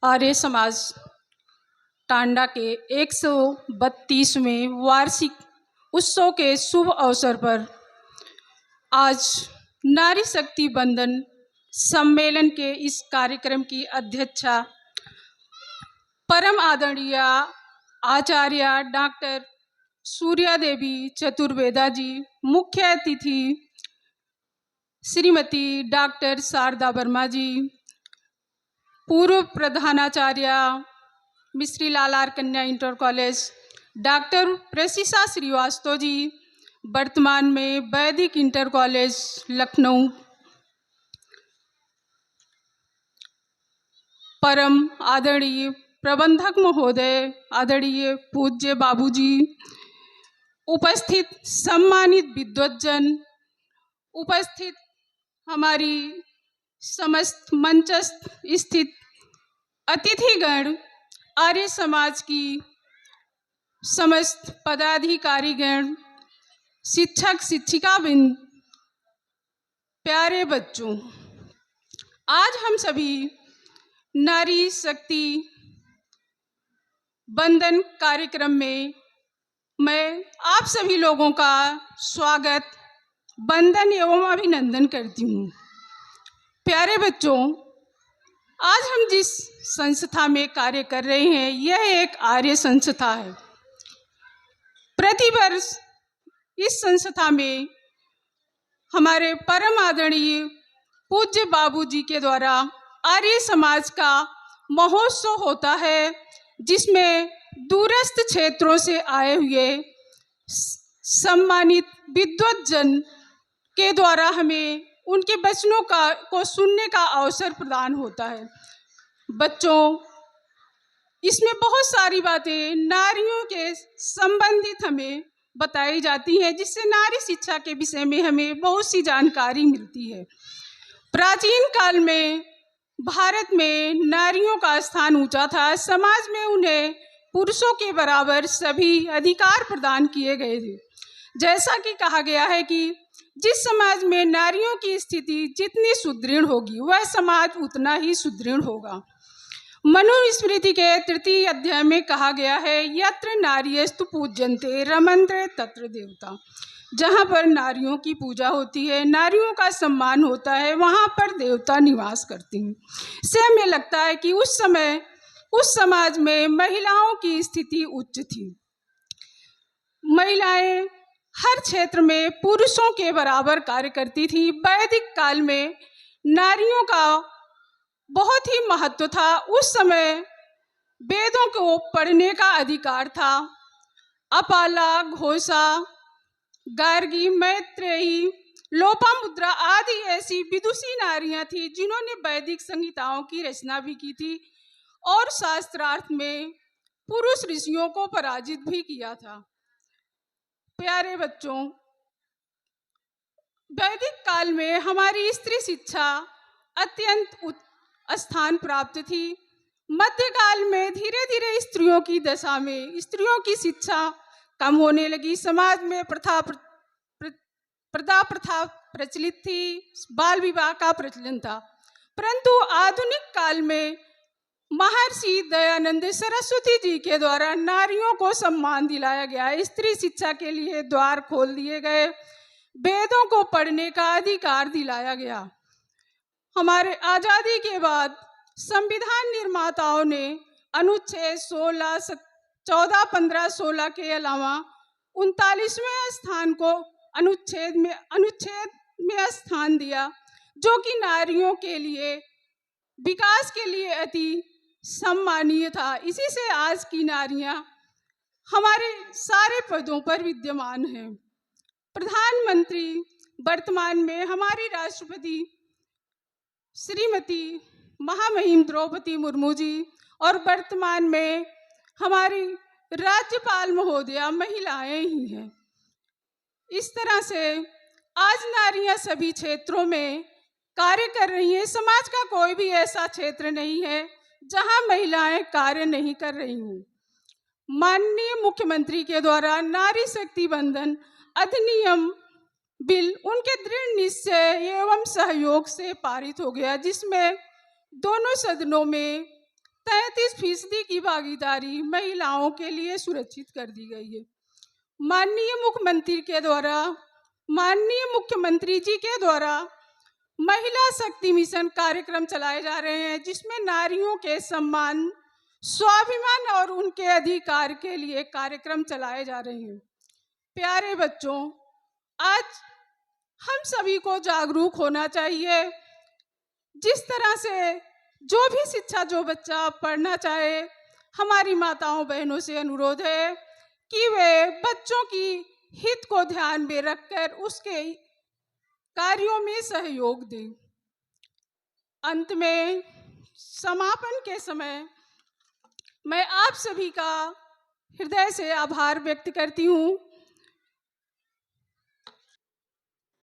आर्य समाज टांडा के 132वें वार्षिक उत्सव के शुभ अवसर पर आज नारी शक्ति बंधन सम्मेलन के इस कार्यक्रम की अध्यक्षता परम आदरणीय आचार्य डॉक्टर सूर्या देवी चतुर्वेदा जी, मुख्य अतिथि श्रीमती डॉक्टर शारदा वर्मा जी, पूर्व प्रधानाचार्य मिश्री लालार कन्या inter college doctor प्रशिषा Srivastava ji, वर्तमान में वैदिक इंटर कॉलेज लखनऊ, परम आदरणीय प्रबंधक महोदय, आदरणीय पूज्य बाबूजी, उपस्थित सम्मानित विद्वज्जन, उपस्थित हमारी समस्त मंचस्थ स्थित अतिथिगण, आर्य समाज की समस्त पदाधिकारीगण, शिक्षक शिक्षिकावृंद, प्यारे बच्चों, आज हम सभी नारी शक्ति बंधन कार्यक्रम में मैं आप सभी लोगों का स्वागत, वंदन एवं अभिनंदन करती हूँ। प्यारे बच्चों, आज हम जिस संस्था में कार्य कर रहे हैं यह एक आर्य संस्था है। प्रतिवर्ष इस संस्था में हमारे परम आदरणीय पूज्य बाबूजी के द्वारा आर्य समाज का महोत्सव होता है, जिसमें दूरस्थ क्षेत्रों से आए हुए सम्मानित विद्वज्जन के द्वारा हमें उनके वचनों को सुनने का अवसर प्रदान होता है। बच्चों, इसमें बहुत सारी बातें नारियों के संबंधित हमें बताई जाती हैं, जिससे नारी शिक्षा के विषय में हमें बहुत सी जानकारी मिलती है। प्राचीन काल में भारत में नारियों का स्थान ऊंचा था। समाज में उन्हें पुरुषों के बराबर सभी अधिकार प्रदान किए गए थे। जैसा कि कहा गया है कि जिस समाज में नारियों की स्थिति जितनी सुदृढ़ होगी वह समाज उतना ही सुदृढ़ होगा। मनुस्मृति के 3 अध्याय में कहा गया है, यत्र नार्यस्तु पूज्यन्ते रमन्ते तत्र देवता। जहाँ पर नारियों की पूजा होती है, नारियों का सम्मान होता है, वहाँ पर देवता निवास करते हैं। इससे हमें लगता है कि उस समय उस समाज में महिलाओं की स्थिति उच्च थी। महिलाएं हर क्षेत्र में पुरुषों के बराबर कार्य करती थी। वैदिक काल में नारियों का बहुत ही महत्व था। उस समय वेदों को पढ़ने का अधिकार था। अपाला, घोषा, गार्गी, मैत्रेयी, लोपामुद्रा आदि ऐसी विदुषी नारियां थी जिन्होंने वैदिक संहिताओं की रचना भी की थी और शास्त्रार्थ में पुरुष ऋषियों को पराजित भी किया था। प्यारे बच्चों, वैदिक काल में हमारी स्त्री शिक्षा अत्यंत स्थान प्राप्त थी। मध्यकाल में धीरे धीरे स्त्रियों की दशा में स्त्रियों की शिक्षा कम होने लगी। समाज में प्रथा प्रचलित थी, बाल विवाह का प्रचलन था। परंतु आधुनिक काल में महर्षि दयानंद सरस्वती जी के द्वारा नारियों को सम्मान दिलाया गया। स्त्री शिक्षा के लिए द्वार खोल दिए गए। वेदों को पढ़ने का अधिकार दिलाया गया। हमारे आज़ादी के बाद संविधान निर्माताओं ने अनुच्छेद 16, 14, 15, 16 के अलावा 39वें स्थान को अनुच्छेद में स्थान दिया, जो कि नारियों के लिए विकास के लिए अति सम्मानीय था। इसी से आज की नारियां हमारे सारे पदों पर विद्यमान हैं। प्रधानमंत्री वर्तमान में हमारी राष्ट्रपति श्रीमती महामहिम द्रौपदी मुर्मू जी और वर्तमान में हमारी राज्यपाल महोदया महिलाएं ही हैं। इस तरह से आज नारियां सभी क्षेत्रों में कार्य कर रही हैं। समाज का कोई भी ऐसा क्षेत्र नहीं है जहां महिलाएं कार्य नहीं कर रही हूँ। माननीय मुख्यमंत्री के द्वारा नारी शक्ति बंधन अधिनियम बिल उनके दृढ़ निश्चय एवं सहयोग से पारित हो गया, जिसमें दोनों सदनों में 33% की भागीदारी महिलाओं के लिए सुरक्षित कर दी गई है। माननीय मुख्यमंत्री जी के द्वारा महिला शक्ति मिशन कार्यक्रम चलाए जा रहे हैं, जिसमें नारियों के सम्मान, स्वाभिमान और उनके अधिकार के लिए कार्यक्रम चलाए जा रहे हैं। प्यारे बच्चों, आज हम सभी को जागरूक होना चाहिए। जिस तरह से जो भी शिक्षा जो बच्चा पढ़ना चाहे, हमारी माताओं बहनों से अनुरोध है कि वे बच्चों की हित को ध्यान में रखकर उसके कार्यों में सहयोग दें। अंत में समापन के समय मैं आप सभी का हृदय से आभार व्यक्त करती हूँ।